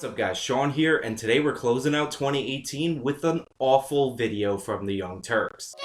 What's up guys, Sean here, and today we're closing out 2018 with an awful video from the Young Turks.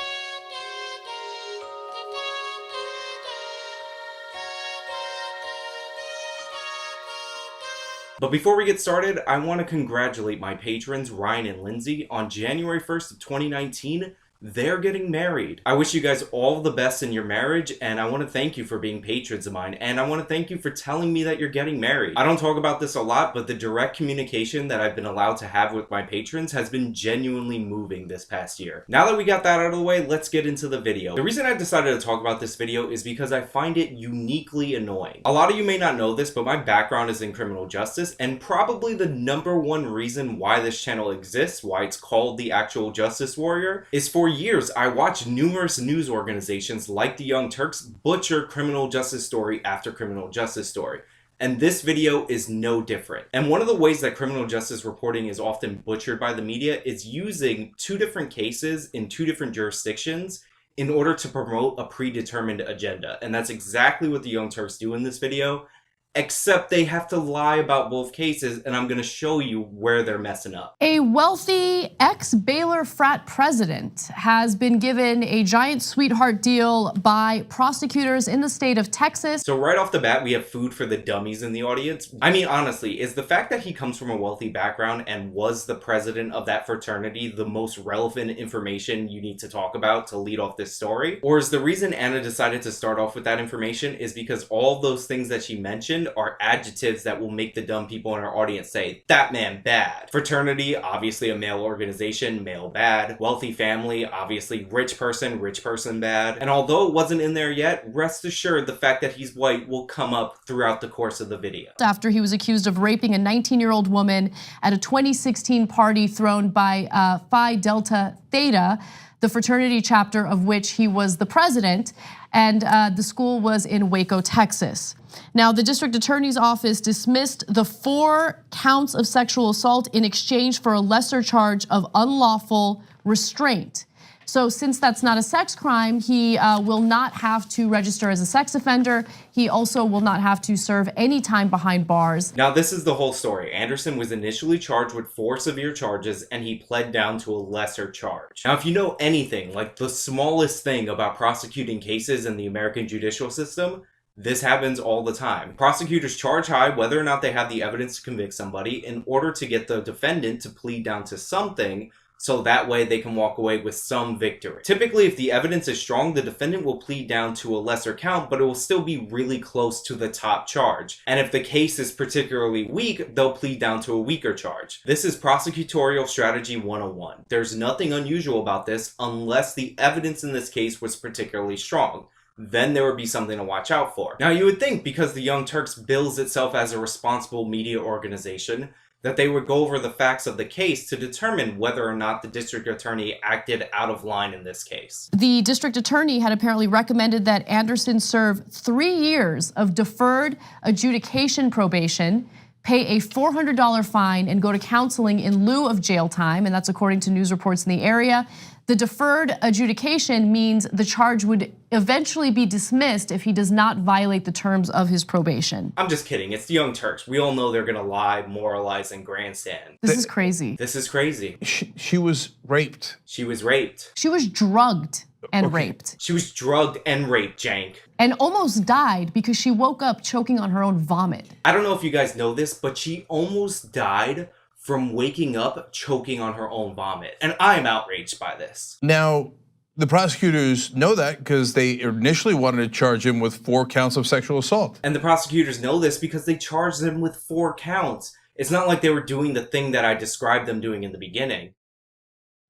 But before we get started, I want to congratulate my patrons Ryan and Lindsay on January 1st of 2019. They're getting married. I wish you guys all the best in your marriage, and I want to thank you for being patrons of mine, and I want to thank you for telling me that you're getting married. I don't talk about this a lot, but the direct communication that I've been allowed to have with my patrons has been genuinely moving this past year. Now that we got that out of the way, let's get into the video. The reason I decided to talk about this video is because I find it uniquely annoying. A lot of you may not know this, but my background is in criminal justice, and probably the #1 reason why this channel exists, why it's called The Actual Justice Warrior, is for years I watched numerous news organizations like the Young Turks butcher criminal justice story after criminal justice story. And this video is no different. And one of the ways that criminal justice reporting is often butchered by the media is using two different cases in two different jurisdictions in order to promote a predetermined agenda. And that's exactly what the Young Turks do in this video. Except they have to lie about both cases, and I'm gonna show you where they're messing up. A wealthy ex-Baylor frat president has been given a giant sweetheart deal by prosecutors in the state of Texas. So right off the bat, we have food for the dummies in the audience. I mean, honestly, is the fact that he comes from a wealthy background and was the president of that fraternity the most relevant information you need to talk about to lead off this story? Or is the reason Anna decided to start off with that information is because all those things that she mentioned are adjectives that will make the dumb people in our audience say, that man bad. Fraternity, obviously a male organization, male bad. Wealthy family, obviously rich person bad. And although it wasn't in there yet, rest assured the fact that he's white will come up throughout the course of the video. After he was accused of raping a 19-year-old woman at a 2016 party thrown by Phi Delta Theta, the fraternity chapter of which he was the president, and the school was in Waco, Texas. Now, the district attorney's office dismissed the 4 counts of sexual assault in exchange for a lesser charge of unlawful restraint. So since that's not a sex crime, he will not have to register as a sex offender. He also will not have to serve any time behind bars. Now, this is the whole story. Anderson was initially charged with 4 severe charges, and he pled down to a lesser charge. Now, if you know anything, like the smallest thing about prosecuting cases in the American judicial system, this happens all the time. Prosecutors charge high whether or not they have the evidence to convict somebody in order to get the defendant to plead down to something, so that way they can walk away with some victory. Typically, if the evidence is strong, the defendant will plead down to a lesser count, but it will still be really close to the top charge. And if the case is particularly weak, they'll plead down to a weaker charge. This is prosecutorial strategy 101. There's nothing unusual about this unless the evidence in this case was particularly strong. Then there would be something to watch out for. Now, you would think because the Young Turks bills itself as a responsible media organization, that they would go over the facts of the case to determine whether or not the district attorney acted out of line in this case. The district attorney had apparently recommended that Anderson serve 3 years of deferred adjudication probation, pay a $400 fine, and go to counseling in lieu of jail time, and that's according to news reports in the area. The deferred adjudication means the charge would eventually be dismissed if he does not violate the terms of his probation. I'm just kidding, it's the Young Turks. We all know they're gonna lie, moralize, and grandstand. This is crazy. This is crazy. She was raped. She was raped. She was drugged and raped. She was drugged and raped, Jank. And almost died because she woke up choking on her own vomit. I don't know if you guys know this, but she almost died from waking up choking on her own vomit. And I'm outraged by this. Now, the prosecutors know that because they initially wanted to charge him with 4 counts of sexual assault. And the prosecutors know this because they charged them with 4 counts. It's not like they were doing the thing that I described them doing in the beginning.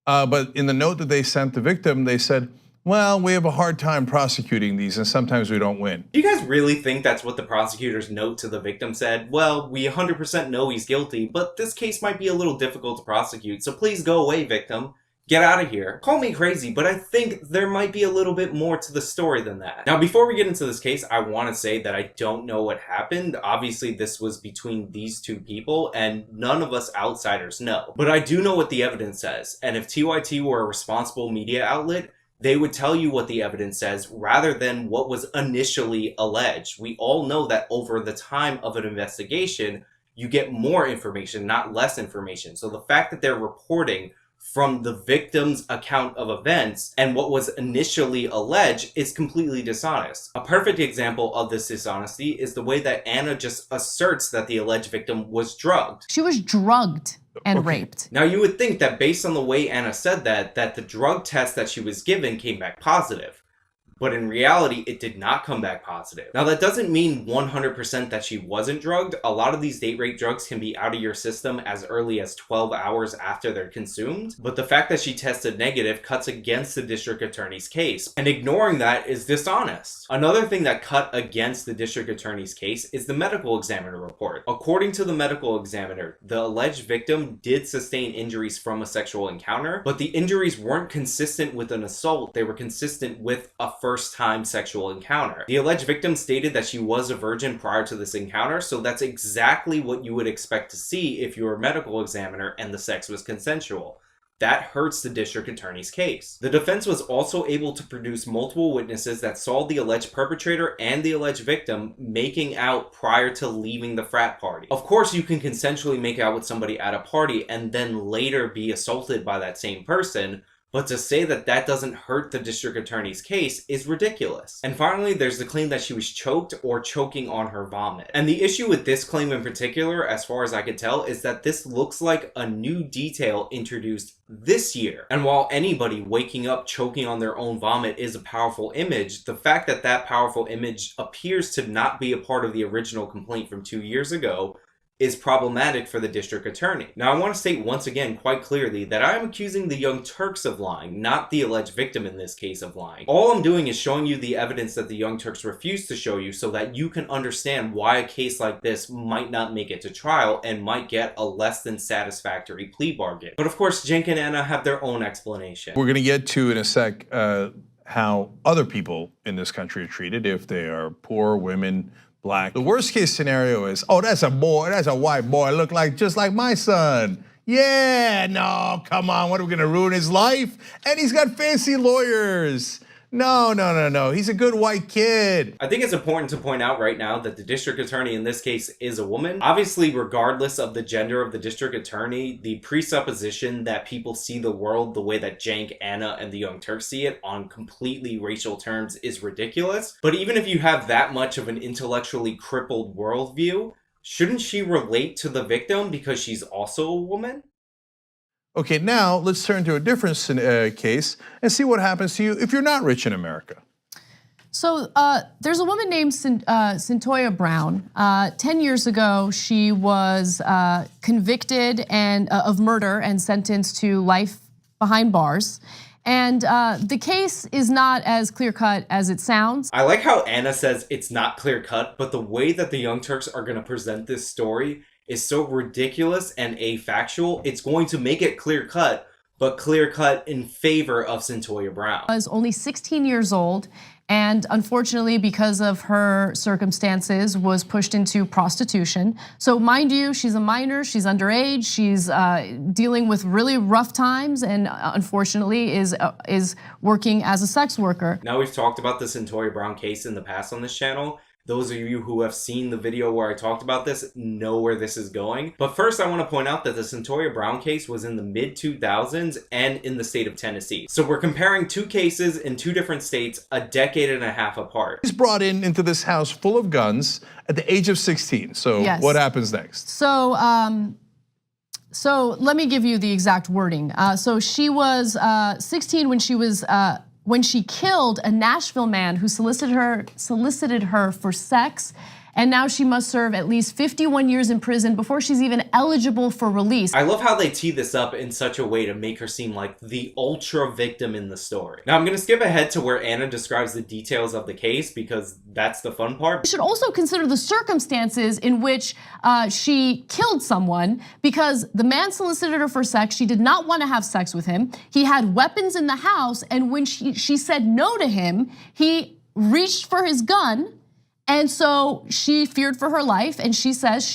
But in the note that they sent the victim, they said, well, we have a hard time prosecuting these and sometimes we don't win. Do you guys really think that's what the prosecutor's note to the victim said? Well, we 100% know he's guilty, but this case might be a little difficult to prosecute, so please go away, victim. Get out of here. Call me crazy, but I think there might be a little bit more to the story than that. Now, before we get into this case, I want to say that I don't know what happened. Obviously, this was between these 2 people, and none of us outsiders know. But I do know what the evidence says, and if TYT were a responsible media outlet, they would tell you what the evidence says rather than what was initially alleged. We all know that over the time of an investigation, you get more information, not less information. So the fact that they're reporting from the victim's account of events and what was initially alleged is completely dishonest. A perfect example of this dishonesty is the way that Anna just asserts that the alleged victim was drugged. She was drugged and raped. Now you would think that based on the way Anna said that the drug test that she was given came back positive. But in reality, it did not come back positive. Now that doesn't mean 100% that she wasn't drugged. A lot of these date rape drugs can be out of your system as early as 12 hours after they're consumed. But the fact that she tested negative cuts against the district attorney's case. And ignoring that is dishonest. Another thing that cut against the district attorney's case is the medical examiner report. According to the medical examiner, the alleged victim did sustain injuries from a sexual encounter, but the injuries weren't consistent with an assault. They were consistent with a first-time sexual encounter. The alleged victim stated that she was a virgin prior to this encounter, so that's exactly what you would expect to see if you were a medical examiner and the sex was consensual. That hurts the district attorney's case. The defense was also able to produce multiple witnesses that saw the alleged perpetrator and the alleged victim making out prior to leaving the frat party. Of course, you can consensually make out with somebody at a party and then later be assaulted by that same person, but to say that that doesn't hurt the district attorney's case is ridiculous. And finally, there's the claim that she was choked or choking on her vomit. And the issue with this claim in particular, as far as I could tell, is that this looks like a new detail introduced this year. And while anybody waking up choking on their own vomit is a powerful image, the fact that that powerful image appears to not be a part of the original complaint from 2 years ago is problematic for the district attorney. Now, I want to state once again quite clearly that I am accusing the Young Turks of lying, not the alleged victim in this case of lying. All I'm doing is showing you the evidence that the Young Turks refused to show you so that you can understand why a case like this might not make it to trial and might get a less than satisfactory plea bargain. But of course, Cenk and Anna have their own explanation. We're gonna get to in a sec how other people in this country are treated if they are poor, women, Black. The worst case scenario is, oh, that's a boy, that's a white boy, look like just like my son. Yeah, no, come on, what are we gonna ruin his life? And he's got fancy lawyers. No, he's a good white kid. I think it's important to point out right now that the district attorney in this case is a woman. Obviously, regardless of the gender of the district attorney, the presupposition that people see the world the way that Cenk, Anna, and the Young Turks see it on completely racial terms is ridiculous. But even if you have that much of an intellectually crippled worldview, shouldn't she relate to the victim because she's also a woman? Okay, now let's turn to a different case and see what happens to you if you're not rich in America. So there's a woman named SinToya Brown. 10 years ago, she was convicted of murder and sentenced to life behind bars. And the case is not as clear-cut as it sounds. I like how Anna says it's not clear-cut, but the way that the Young Turks are gonna present this story is so ridiculous and afactual, it's going to make it clear-cut, but clear-cut in favor of SinToya Brown. Was only 16 years old, and unfortunately, because of her circumstances, was pushed into prostitution. So mind you, she's a minor, she's underage, she's dealing with really rough times, and unfortunately is working as a sex worker. Now, we've talked about the SinToya Brown case in the past on this channel. Those of you who have seen the video where I talked about this know where this is going. But first, I want to point out that the SinToya Brown case was in the mid-2000s and in the state of Tennessee. So we're comparing two cases in two different states a decade and a half apart. He's brought into this house full of guns at the age of 16. So yes. What happens next? So let me give you the exact wording. So she was 16 when she killed a Nashville man who solicited her for sex, and now she must serve at least 51 years in prison before she's even eligible for release. I love how they tee this up in such a way to make her seem like the ultra victim in the story. Now I'm gonna skip ahead to where Anna describes the details of the case because that's the fun part. You should also consider the circumstances in which she killed someone, because the man solicited her for sex. She did not want to have sex with him. He had weapons in the house, and when she said no to him, he reached for his gun. And so she feared for her life, and she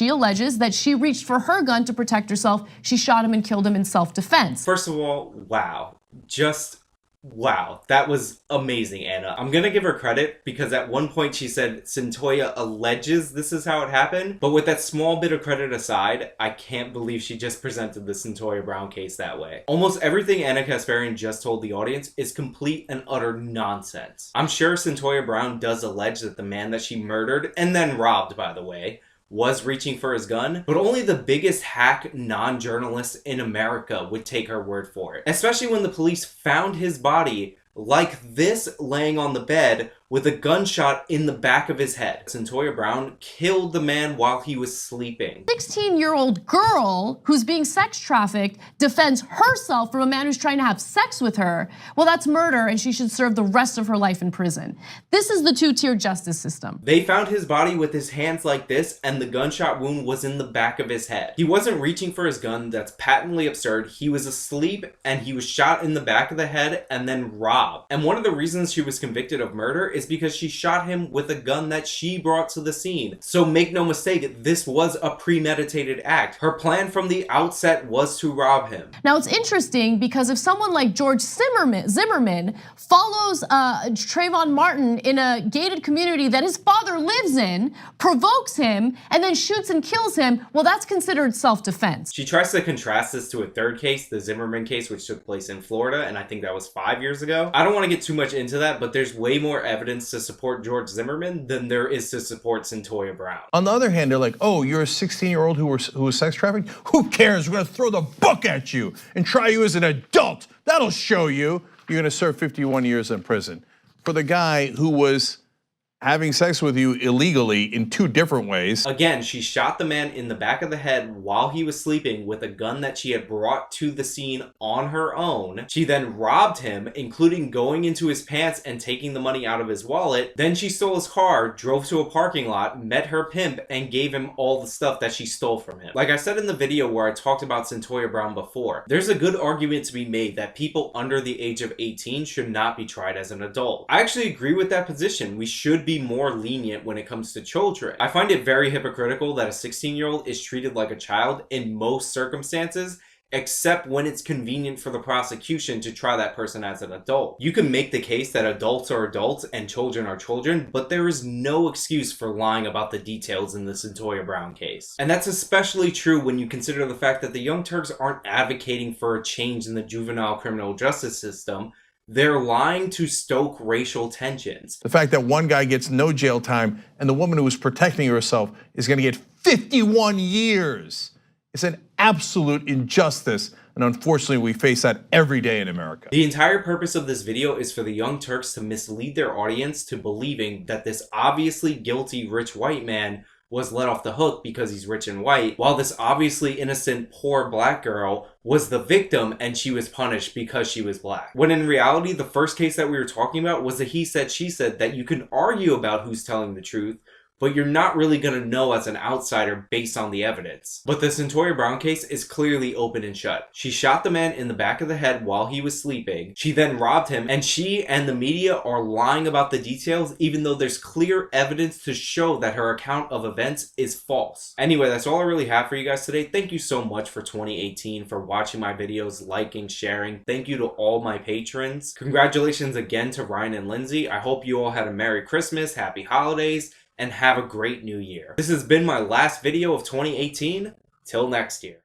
alleges that she reached for her gun to protect herself. She shot him and killed him in self-defense. First of all, wow. Just Wow, that was amazing, Anna. I'm gonna give her credit because at one point she said Cyntoia alleges this is how it happened, but with that small bit of credit aside, I can't believe she just presented the Toya Brown case that way. Almost everything Anna Kasparian just told the audience is complete and utter nonsense. I'm sure Cyntoia Brown does allege that the man that she murdered, and then robbed by the way, was reaching for his gun, but only the biggest hack non-journalist in America would take her word for it. Especially when the police found his body like this, laying on the bed with a gunshot in the back of his head. Cyntoia Brown killed the man while he was sleeping. 16-year-old girl who's being sex trafficked defends herself from a man who's trying to have sex with her. Well, that's murder and she should serve the rest of her life in prison. This is the two-tier justice system. They found his body with his hands like this and the gunshot wound was in the back of his head. He wasn't reaching for his gun, that's patently absurd. He was asleep and he was shot in the back of the head and then robbed. And one of the reasons she was convicted of murder is because she shot him with a gun that she brought to the scene. So make no mistake, this was a premeditated act. Her plan from the outset was to rob him. Now it's interesting because if someone like George Zimmerman follows Trayvon Martin in a gated community that his father lives in, provokes him, and then shoots and kills him, well, that's considered self-defense. She tries to contrast this to a third case, the Zimmerman case, which took place in Florida, and I think that was 5 years ago. I don't want to get too much into that, but there's way more evidence to support George Zimmerman than there is to support Cyntoia Brown. On the other hand, they're like, oh, you're a 16-year-old who was sex trafficked? Who cares? We're gonna throw the book at you and try you as an adult. That'll show you. You're gonna serve 51 years in prison. For the guy who was having sex with you illegally in 2 different ways. Again, she shot the man in the back of the head while he was sleeping with a gun that she had brought to the scene on her own. She then robbed him, including going into his pants and taking the money out of his wallet. Then she stole his car, drove to a parking lot, met her pimp, and gave him all the stuff that she stole from him. Like I said in the video where I talked about Cyntoia Brown before, there's a good argument to be made that people under the age of 18 should not be tried as an adult. I actually agree with that position. We should be more lenient when it comes to children. I find it very hypocritical that a 16-year-old is treated like a child in most circumstances, except when it's convenient for the prosecution to try that person as an adult. You can make the case that adults are adults and children are children, but there is no excuse for lying about the details in the Cyntoia Brown case. And that's especially true when you consider the fact that the Young Turks aren't advocating for a change in the juvenile criminal justice system. They're lying to stoke racial tensions. The fact that one guy gets no jail time and the woman who was protecting herself is gonna get 51 years. It's an absolute injustice, and unfortunately we face that every day in America. The entire purpose of this video is for the Young Turks to mislead their audience to believing that this obviously guilty rich white man was let off the hook because he's rich and white, while this obviously innocent poor black girl was the victim and she was punished because she was black. When in reality, the first case that we were talking about was a he said, she said that you can argue about who's telling the truth, but you're not really gonna know as an outsider based on the evidence. But the Cyntoia Brown case is clearly open and shut. She shot the man in the back of the head while he was sleeping. She then robbed him, and she and the media are lying about the details even though there's clear evidence to show that her account of events is false. Anyway, that's all I really have for you guys today. Thank you so much for 2018, for watching my videos, liking, sharing. Thank you to all my patrons. Congratulations again to Ryan and Lindsay. I hope you all had a Merry Christmas, Happy Holidays, and have a great new year. This has been my last video of 2018. Till next year.